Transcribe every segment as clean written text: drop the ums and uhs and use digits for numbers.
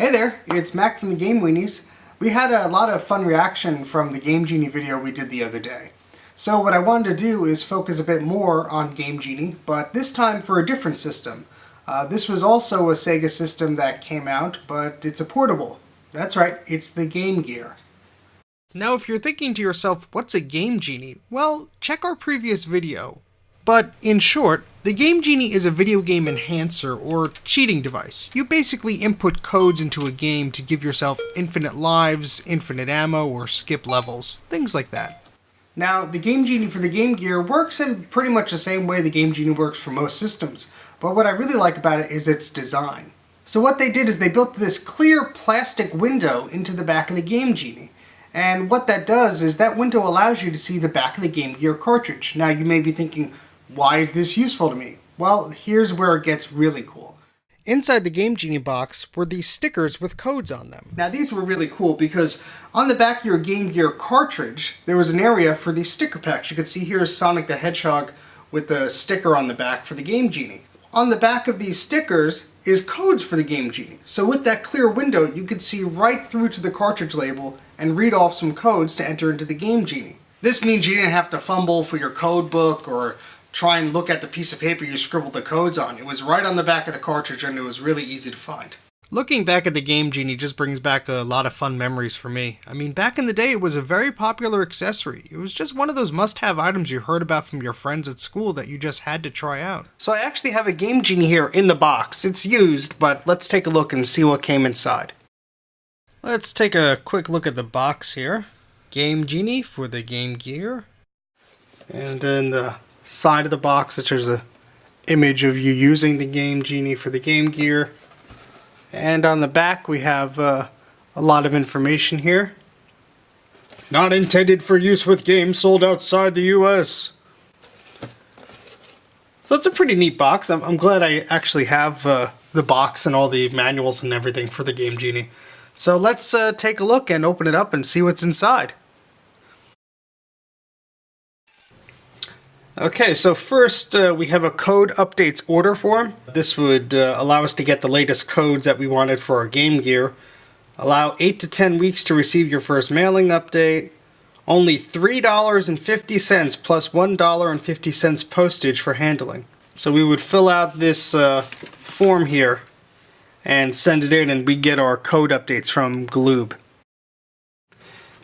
Hey there, it's Mac from the GameWeenies. We had a lot of fun reaction from the Game Genie video we did the other day. So what I wanted to do is focus a bit more on Game Genie, but this time for a different system. This was also a Sega system that came out, but it's a portable. That's right, it's the Game Gear. Now if you're thinking to yourself, what's a Game Genie? Well, check our previous video. But in short, the Game Genie is a video game enhancer or cheating device. You basically input codes into a game to give yourself infinite lives, infinite ammo, or skip levels, things like that. Now, the Game Genie for the Game Gear works in pretty much the same way the Game Genie works for most systems, but what I really like about it is its design. So what they did is they built this clear plastic window into the back of the Game Genie. And what that does is that window allows you to see the back of the Game Gear cartridge. Now you may be thinking, why is this useful to me? Well, here's where it gets really cool. Inside the Game Genie box were these stickers with codes on them. Now these were really cool because on the back of your Game Gear cartridge, there was an area for these sticker packs. You can see here is Sonic the Hedgehog with the sticker on the back for the Game Genie. On the back of these stickers is codes for the Game Genie. So with that clear window, you could see right through to the cartridge label and read off some codes to enter into the Game Genie. This means you didn't have to fumble for your code book or try and look at the piece of paper you scribbled the codes on. It was right on the back of the cartridge and it was really easy to find. Looking back at the Game Genie just brings back a lot of fun memories for me. I mean, back in the day it was a very popular accessory. It was just one of those must-have items you heard about from your friends at school that you just had to try out. So I actually have a Game Genie here in the box. It's used, but let's take a look and see what came inside. Let's take a quick look at the box here. Game Genie for the Game Gear. And then the side of the box, which is a image of you using the Game Genie for the Game Gear. And on the back we have a lot of information here. Not intended for use with games sold outside the US. So it's a pretty neat box. I'm glad I actually have the box and all the manuals and everything for the Game Genie. So let's take a look and open it up and see what's inside. Okay, so first we have a code updates order form. This would allow us to get the latest codes that we wanted for our Game Gear. Allow 8 to 10 weeks to receive your first mailing update. Only $3.50 plus $1.50 postage for handling. So we would fill out this form here and send it in and we get our code updates from Galoob.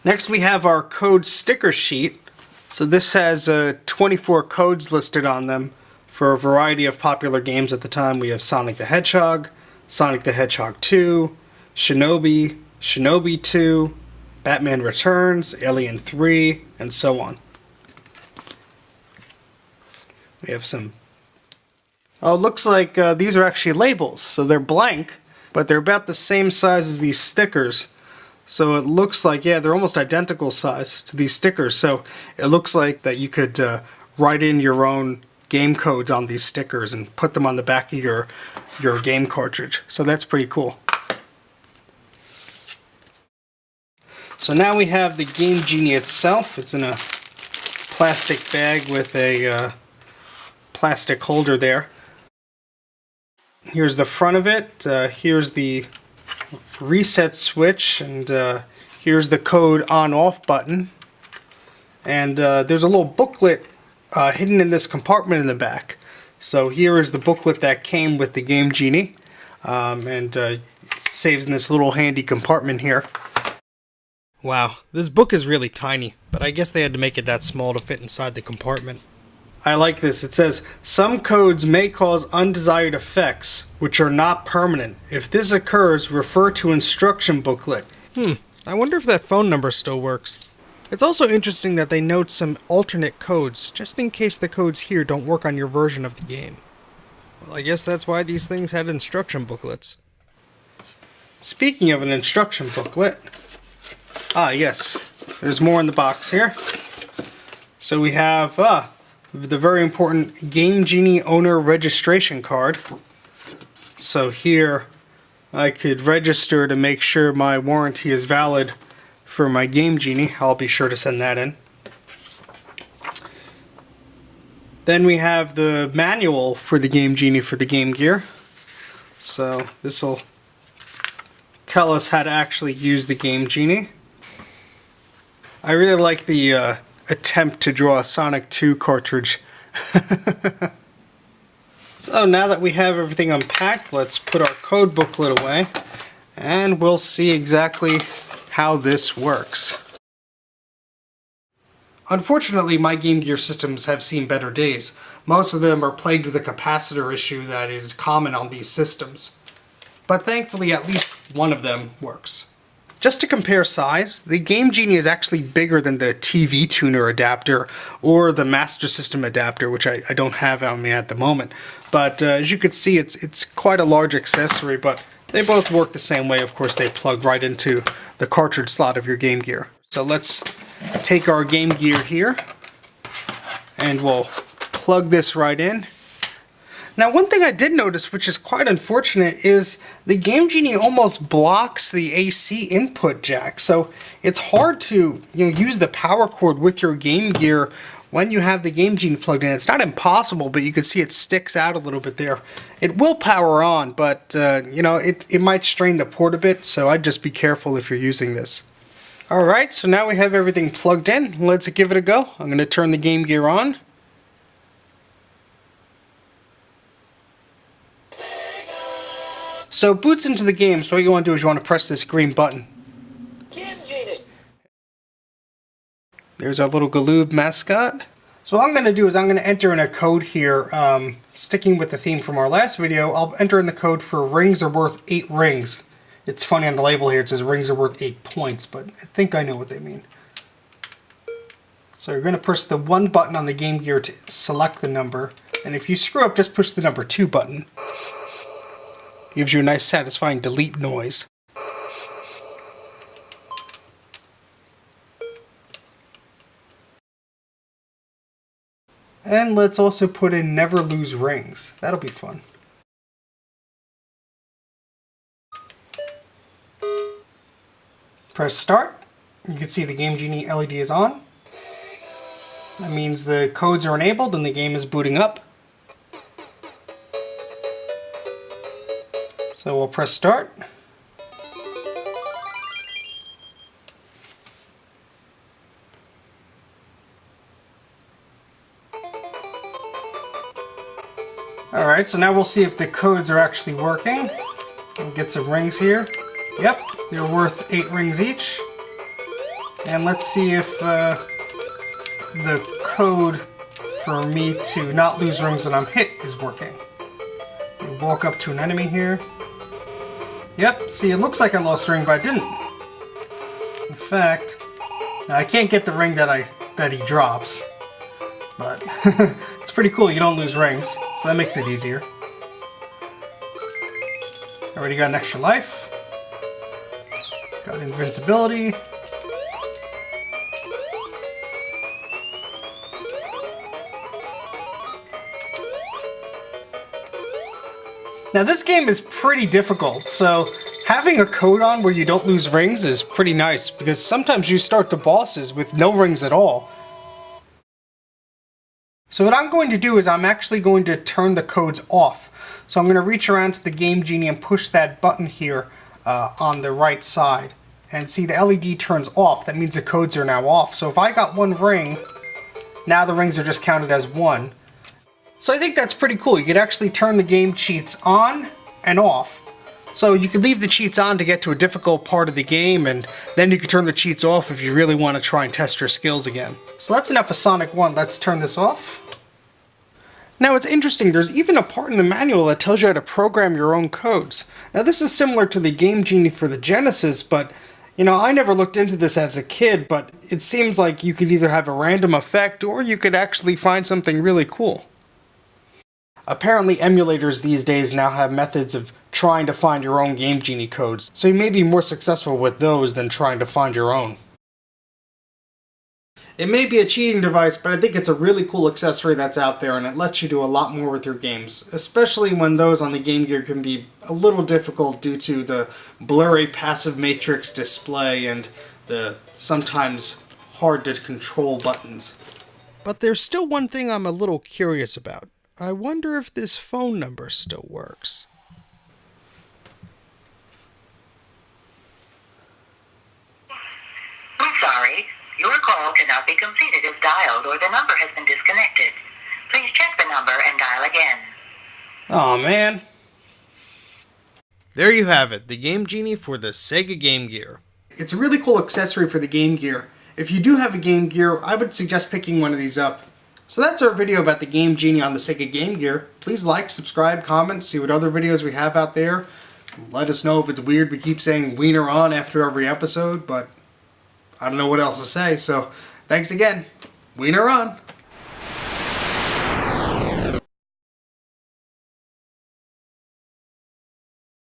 Next we have our code sticker sheet. So this has 24 codes listed on them for a variety of popular games at the time. We have Sonic the Hedgehog, Sonic the Hedgehog 2, Shinobi, Shinobi 2, Batman Returns, Alien 3, and so on. We have some... Oh, it looks like these are actually labels. So they're blank, but they're about the same size as these stickers. So it looks like, yeah, they're almost identical size to these stickers. So it looks like that you could write in your own game codes on these stickers and put them on the back of your game cartridge. So that's pretty cool. So now we have the Game Genie itself. It's in a plastic bag with a plastic holder there. Here's the front of it. Here's the reset switch, and here's the code on-off button. And there's a little booklet hidden in this compartment in the back. So here is the booklet that came with the Game Genie, and it saves in this little handy compartment here. Wow, this book is really tiny, but I guess they had to make it that small to fit inside the compartment. I like this. It says, some codes may cause undesired effects, which are not permanent. If this occurs, refer to instruction booklet. I wonder if that phone number still works. It's also interesting that they note some alternate codes, just in case the codes here don't work on your version of the game. Well, I guess that's why these things had instruction booklets. Speaking of an instruction booklet... Ah, yes. There's more in the box here. So we have... the very important Game Genie owner registration card. So here I could register to make sure my warranty is valid for my Game Genie. I'll be sure to send that in. Then we have the manual for the Game Genie for the Game Gear. So this will tell us how to actually use the Game Genie. I really like the attempt to draw a Sonic 2 cartridge. So now that we have everything unpacked, let's put our code booklet away and we'll see exactly how this works. Unfortunately, my Game Gear systems have seen better days. Most of them are plagued with a capacitor issue that is common on these systems. But thankfully, at least one of them works. Just to compare size, the Game Genie is actually bigger than the TV tuner adapter or the Master System adapter, which I don't have on me at the moment. But as you can see, it's quite a large accessory, but they both work the same way. Of course, they plug right into the cartridge slot of your Game Gear. So let's take our Game Gear here, and we'll plug this right in. Now, one thing I did notice, which is quite unfortunate, is the Game Genie almost blocks the AC input jack. So it's hard to use the power cord with your Game Gear when you have the Game Genie plugged in. It's not impossible, but you can see it sticks out a little bit there. It will power on, but it might strain the port a bit, so I'd just be careful if you're using this. Alright, so now we have everything plugged in. Let's give it a go. I'm going to turn the Game Gear on. So it boots into the game, so what you want to do is you want to press this green button. Game Genie. There's our little Galoob mascot. So what I'm going to do is I'm going to enter in a code here, sticking with the theme from our last video. I'll enter in the code for rings are worth 8 rings. It's funny on the label here, it says rings are worth 8 points, but I think I know what they mean. So you're going to push the 1 button on the Game Gear to select the number, and if you screw up, just push the number 2 button. Gives you a nice satisfying delete noise. And let's also put in never lose rings. That'll be fun. Press start. You can see the Game Genie LED is on. That means the codes are enabled and the game is booting up. So we'll press start. Alright, so now we'll see if the codes are actually working. We'll get some rings here. Yep, they're worth 8 rings each. And let's see if the code for me to not lose rings when I'm hit is working. We walk up to an enemy here. Yep, see, it looks like I lost a ring, but I didn't. In fact, I can't get the ring that he drops, but it's pretty cool. You don't lose rings, so that makes it easier. Already got an extra life. Got invincibility. Now this game is pretty difficult, so having a code on where you don't lose rings is pretty nice, because sometimes you start the bosses with no rings at all. So what I'm going to do is I'm actually going to turn the codes off. So I'm going to reach around to the Game Genie and push that button here on the right side. And see, the LED turns off. That means the codes are now off. So if I got 1 ring, now the rings are just counted as 1. So I think that's pretty cool. You could actually turn the game cheats on and off. So you could leave the cheats on to get to a difficult part of the game, and then you could turn the cheats off if you really want to try and test your skills again. So that's enough of Sonic 1. Let's turn this off. Now it's interesting, there's even a part in the manual that tells you how to program your own codes. Now this is similar to the Game Genie for the Genesis, but I never looked into this as a kid, but it seems like you could either have a random effect or you could actually find something really cool. Apparently emulators these days now have methods of trying to find your own Game Genie codes, so you may be more successful with those than trying to find your own. It may be a cheating device, but I think it's a really cool accessory that's out there, and it lets you do a lot more with your games, especially when those on the Game Gear can be a little difficult due to the blurry passive matrix display and the sometimes hard to control buttons. But there's still one thing I'm a little curious about. I wonder if this phone number still works. call cannot be completed if dialed or the number has been disconnected. Please check the number and dial again. Aw, man. There you have it, the Game Genie for the Sega Game Gear. It's a really cool accessory for the Game Gear. If you do have a Game Gear, I would suggest picking one of these up. So that's our video about the Game Genie on the Sega Game Gear. Please like, subscribe, comment, see what other videos we have out there. Let us know if it's weird we keep saying wiener on after every episode, but I don't know what else to say, so thanks again. Wiener on!